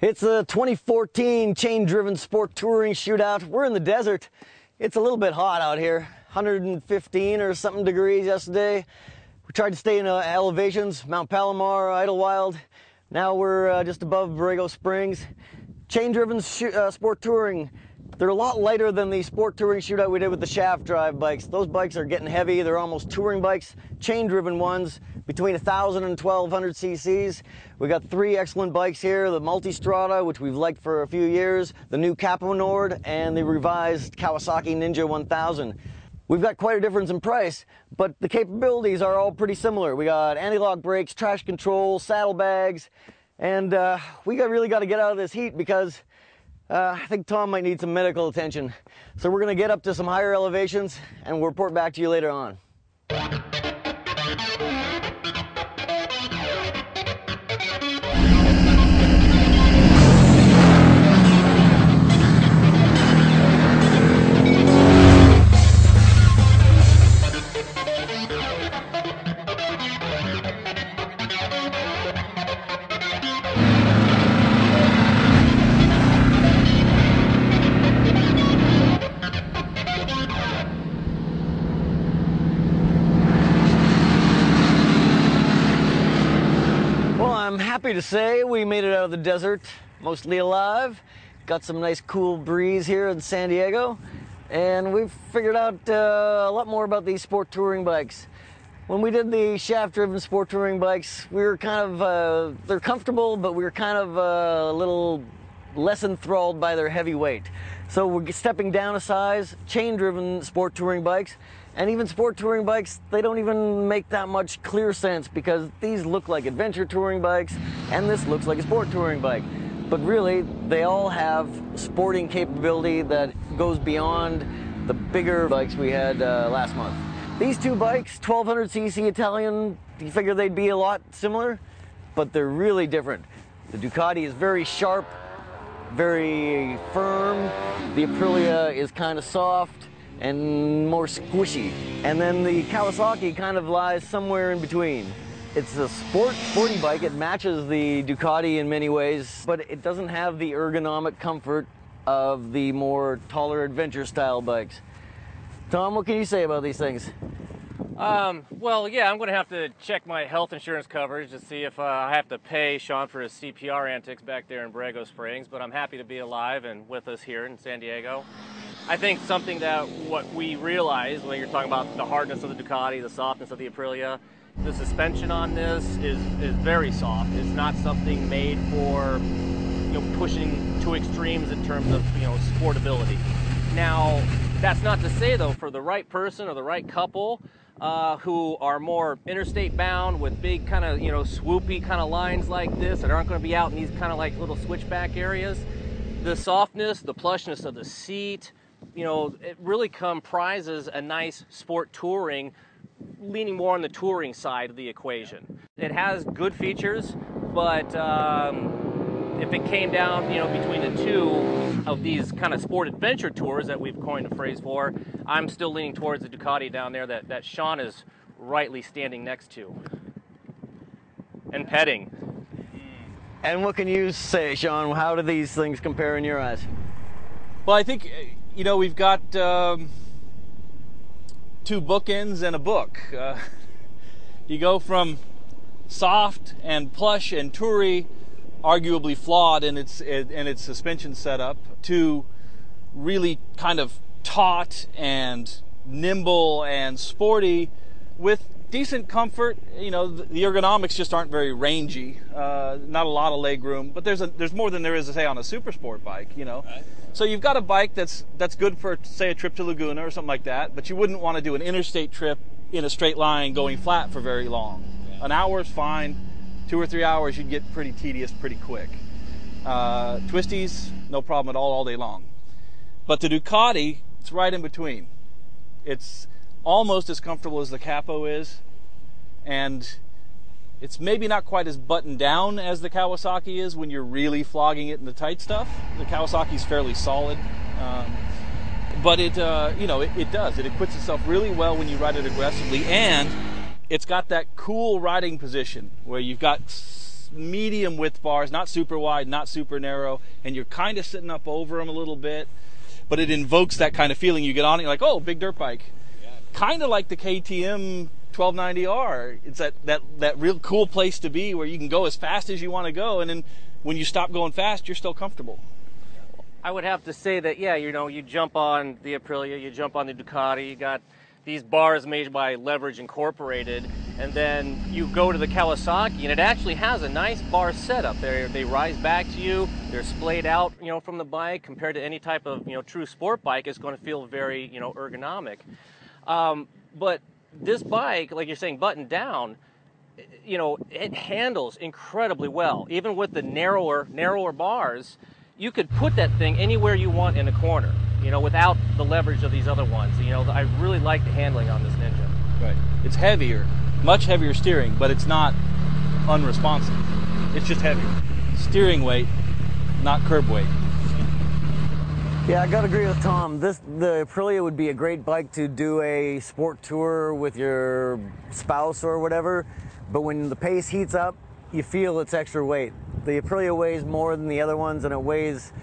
It's a 2014 chain-driven sport touring shootout. We're in the desert. It's a little bit hot out here, 115 or something degrees yesterday. We tried to stay in elevations, Mount Palomar, Idlewild. Now we're just above Borrego Springs. Chain-driven sport touring. They're a lot lighter than the sport touring shootout we did with the shaft drive bikes. Those bikes are getting heavy. They're almost touring bikes, chain-driven ones, between 1,000 and 1,200 cc's. We got three excellent bikes here, the Multistrada, which we've liked for a few years, the new Capo Nord, and the revised Kawasaki Ninja 1000. We've got quite a difference in price, but the capabilities are all pretty similar. We got anti-lock brakes, traction control, saddlebags, and we really got to get out of this heat because I think Tom might need some medical attention. So we're going to get up to some higher elevations and we'll report back to you later on. I'm happy to say we made it out of the desert, mostly alive. Got some nice cool breeze here in San Diego, and we've figured out a lot more about these sport touring bikes. When we did the shaft-driven sport touring bikes, we were kind of, they're comfortable, but we were kind of a little less enthralled by their heavy weight. So we're stepping down a size, chain-driven sport touring bikes. And even sport touring bikes, they don't even make that much clear sense because these look like adventure touring bikes and this looks like a sport touring bike. But really, they all have sporting capability that goes beyond the bigger bikes we had last month. These two bikes, 1200 cc Italian, you figure they'd be a lot similar, but they're really different. The Ducati is very sharp, very firm. The Aprilia is kind of soft and more squishy. And then the Kawasaki kind of lies somewhere in between. It's a sporty bike. It matches the Ducati in many ways, but it doesn't have the ergonomic comfort of the more taller adventure style bikes. Tom, what can you say about these things? Well, yeah, I'm going to have to check my health insurance coverage to see if I have to pay Sean for his CPR antics back there in Borrego Springs, but I'm happy to be alive and with us here in San Diego. I think something that what we realize when you're talking about the hardness of the Ducati, the softness of the Aprilia, the suspension on this is very soft. It's not something made for pushing to extremes in terms of sportability. Now, that's not to say though, for the right person or the right couple who are more interstate bound with big kind of swoopy kind of lines like this that aren't going to be out in these kind of like little switchback areas, the softness, the plushness of the seat, it really comprises a nice sport touring, leaning more on the touring side of the equation. It has good features, but if it came down, between the two of these kind of sport adventure tours that we've coined a phrase for, I'm still leaning towards the Ducati down there that Sean is rightly standing next to and petting. And what can you say, Sean? How do these things compare in your eyes? Well, I think, we've got two bookends and a book. You go from soft and plush and toury, arguably flawed in its suspension setup, to really kind of taut and nimble and sporty with decent comfort. The ergonomics just aren't very rangy. Not a lot of leg room, but there's more than there is to say on a super sport bike. Right. So you've got a bike that's good for, say, a trip to Laguna or something like that, but you wouldn't want to do an interstate trip in a straight line going flat for very long. Yeah. An hour is fine. 2 or 3 hours you'd get pretty tedious pretty quick. Twisties, no problem at all day long. But the Ducati, it's right in between. It's almost as comfortable as the Capo is, and it's maybe not quite as buttoned down as the Kawasaki is when you're really flogging it in the tight stuff. The Kawasaki's fairly solid, but it does. It acquits itself really well when you ride it aggressively, and it's got that cool riding position where you've got medium width bars, not super wide, not super narrow, and you're kind of sitting up over them a little bit, but it invokes that kind of feeling. You get on it, you're like, oh, big dirt bike. Yeah. Kind of like the KTM 1290R. It's that real cool place to be where you can go as fast as you want to go, and then when you stop going fast, you're still comfortable. I would have to say that, yeah, you jump on the Aprilia, you jump on the Ducati, you got these bars made by Leverage Incorporated, and then you go to the Kawasaki, and it actually has a nice bar setup. They rise back to you, they're splayed out, from the bike. Compared to any type of, true sport bike, it's going to feel very, ergonomic. But this bike, like you're saying, buttoned down, it handles incredibly well. Even with the narrower bars, you could put that thing anywhere you want in a corner, without the leverage of these other ones. I really like the handling on this Ninja. Right. It's heavier, much heavier steering, but it's not unresponsive. It's just heavier. Steering weight, not curb weight. Yeah, I gotta agree with Tom. The Aprilia would be a great bike to do a sport tour with your spouse or whatever, but when the pace heats up, you feel its extra weight. The Aprilia weighs more than the other ones, and it weighs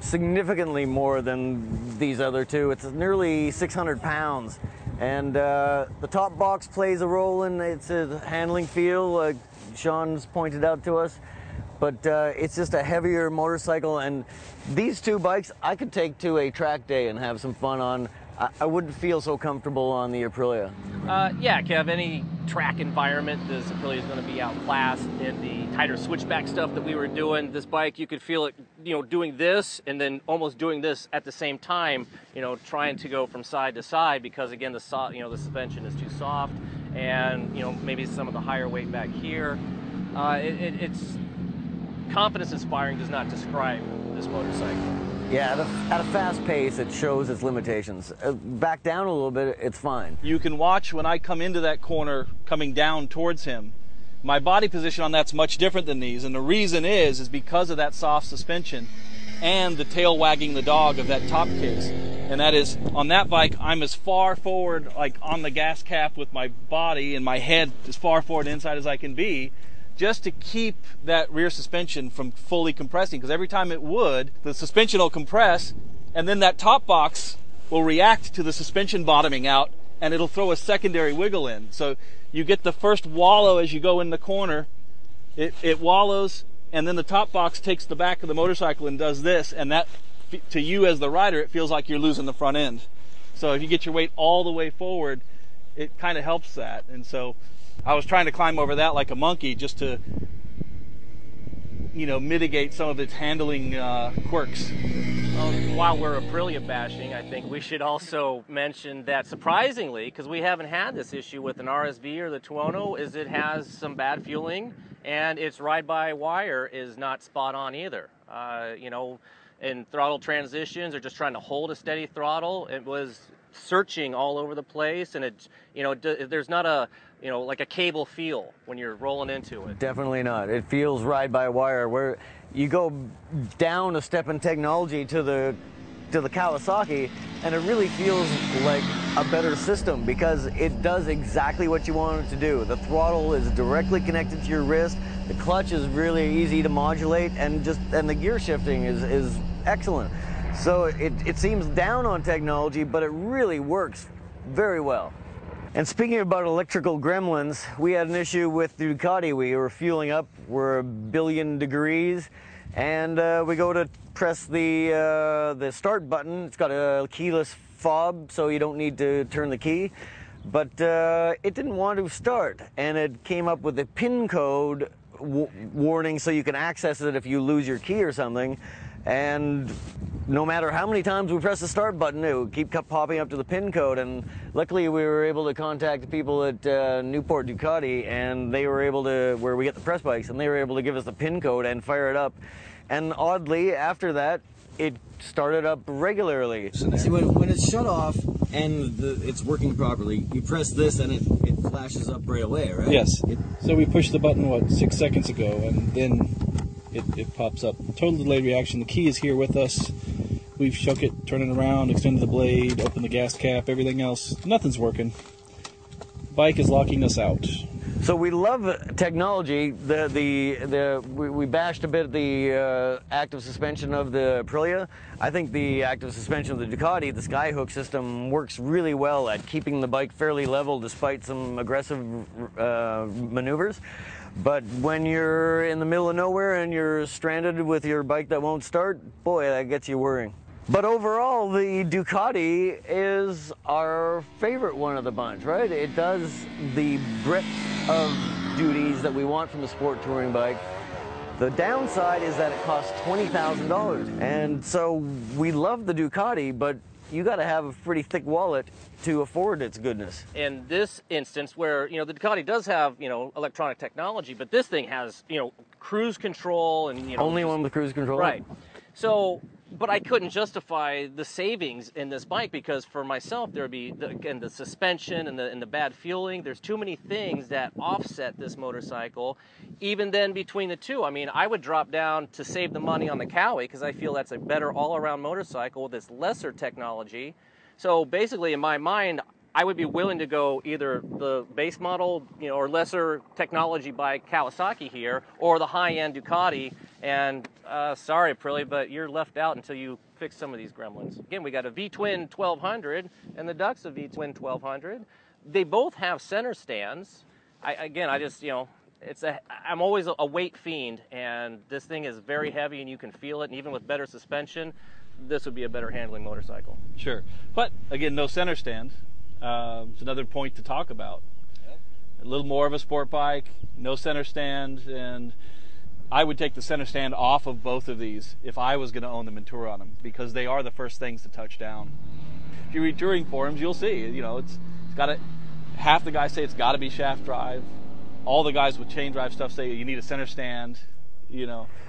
significantly more than these other two. It's nearly 600 pounds. And the top box plays a role in its handling feel, like Sean's pointed out to us. But it's just a heavier motorcycle, and these two bikes I could take to a track day and have some fun on. I wouldn't feel so comfortable on the Aprilia. Yeah, Kev, any track environment, this Aprilia is going to be outclassed. In the tighter switchback stuff that we were doing, this bike, you could feel it, doing this and then almost doing this at the same time, trying to go from side to side because, again, the suspension is too soft, and, maybe some of the higher weight back here. It's confidence inspiring does not describe this motorcycle. Yeah, at a fast pace, it shows its limitations. Back down a little bit, it's fine. You can watch when I come into that corner coming down towards him. My body position on that's much different than these, and the reason is because of that soft suspension and the tail wagging the dog of that top case. And that is, on that bike, I'm as far forward, like on the gas cap with my body and my head as far forward inside as I can be, just to keep that rear suspension from fully compressing, because every time it would, the suspension will compress, and then that top box will react to the suspension bottoming out, and it'll throw a secondary wiggle in. So you get the first wallow as you go in the corner, it wallows, and then the top box takes the back of the motorcycle and does this, and that, to you as the rider, it feels like you're losing the front end. So if you get your weight all the way forward, it kind of helps that. And so I was trying to climb over that like a monkey just to, mitigate some of its handling quirks. While we're Aprilia bashing, I think we should also mention that, surprisingly, because we haven't had this issue with an RSV or the Tuono, is it has some bad fueling, and its ride-by-wire is not spot on either. In throttle transitions or just trying to hold a steady throttle, it was searching all over the place, and there's not a like a cable feel when you're rolling into it. Definitely not. It feels ride-by-wire, where you go down a step in technology to the Kawasaki, and it really feels like a better system because it does exactly what you want it to do. The throttle is directly connected to your wrist. The clutch is really easy to modulate, and the gear shifting is excellent. So it seems down on technology, but it really works very well. And speaking about electrical gremlins, we had an issue with the Ducati. We were fueling up, we're 1 billion degrees, and we go to press the start button. It's got a keyless fob, so you don't need to turn the key. But it didn't want to start, and it came up with a PIN code warning so you can access it if you lose your key or something. And no matter how many times we press the start button, it would keep popping up to the PIN code. And luckily we were able to contact the people at Newport Ducati, and they were able to, where we get the press bikes, and they were able to give us the PIN code and fire it up. And oddly, after that, it started up regularly. See, when it's shut off and it's working properly, you press this and it flashes up right away, right? Yes. So we pushed the button, 6 seconds ago, and then it pops up. Total delayed reaction. The key is here with us. We've shook it, turned it around, extended the blade, opened the gas cap, everything else. Nothing's working. Bike is locking us out. So we love technology. We bashed a bit the active suspension of the Aprilia. I think the active suspension of the Ducati, the Skyhook system, works really well at keeping the bike fairly level despite some aggressive maneuvers. But when you're in the middle of nowhere and you're stranded with your bike that won't start, boy, that gets you worrying. But overall, the Ducati is our favorite one of the bunch, right? It does the breadth of duties that we want from a sport touring bike. The downside is that it costs $20,000. And so we love the Ducati, but you got to have a pretty thick wallet to afford its goodness. In this instance where, the Ducati does have, electronic technology, but this thing has, cruise control and, Only one with cruise control? Right. So, but I couldn't justify the savings in this bike because for myself there would be the suspension and the bad fueling. There's too many things that offset this motorcycle. Even then between the two, I mean, I would drop down to save the money on the Cowie because I feel that's a better all-around motorcycle with this lesser technology. So basically in my mind, I would be willing to go either the base model, or lesser technology by Kawasaki here, or the high-end Ducati. And sorry, Aprilia, but you're left out until you fix some of these gremlins. Again, we got a V-twin 1200, and the Duc's a V-twin 1200. They both have center stands. I'm always a weight fiend, and this thing is very heavy, and you can feel it. And even with better suspension, this would be a better handling motorcycle. Sure, but again, no center stand. It's another point to talk about. Yep. A little more of a sport bike, no center stand, and I would take the center stand off of both of these if I was going to own them and tour on them, because they are the first things to touch down. If you read touring forums, you'll see, it's got a, half the guys say it's got to be shaft drive. All the guys with chain drive stuff say you need a center stand.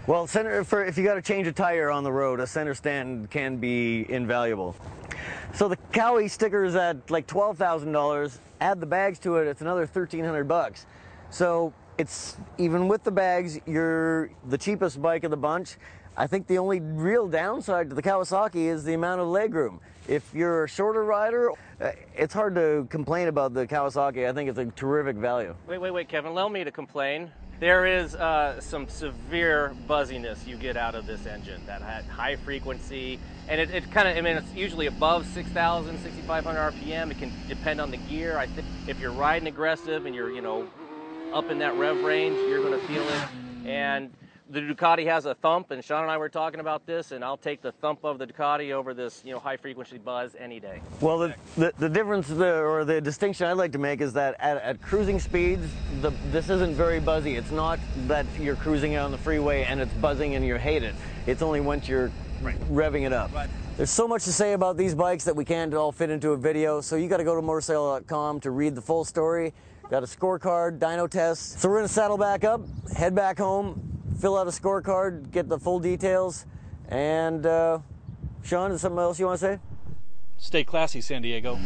Well, if you got to change a tire on the road, a center stand can be invaluable. So the Cowie sticker's at like $12,000. Add the bags to it, it's another $1,300. So it's, even with the bags, you're the cheapest bike of the bunch. I think the only real downside to the Kawasaki is the amount of legroom. If you're a shorter rider, it's hard to complain about the Kawasaki. I think it's a terrific value. Wait, Kevin, allow me to complain. There is some severe buzziness you get out of this engine, that high frequency, and it kind of, it's usually above 6,000, 6,500 RPM. It can depend on the gear. I think if you're riding aggressive and you're, up in that rev range, you're going to feel it. And the Ducati has a thump, and Sean and I were talking about this, and I'll take the thump of the Ducati over this, high frequency buzz any day. Well, the difference or the distinction I'd like to make is that at cruising speeds, this isn't very buzzy. It's not that you're cruising on the freeway and it's buzzing and you hate it. It's only once you're revving it up. Right. There's so much to say about these bikes that we can't all fit into a video, so you got to go to motorcycle.com to read the full story. Got a scorecard, dyno test. So we're going to saddle back up, head back home, fill out a scorecard, get the full details, and Sean, is there something else you want to say? Stay classy, San Diego.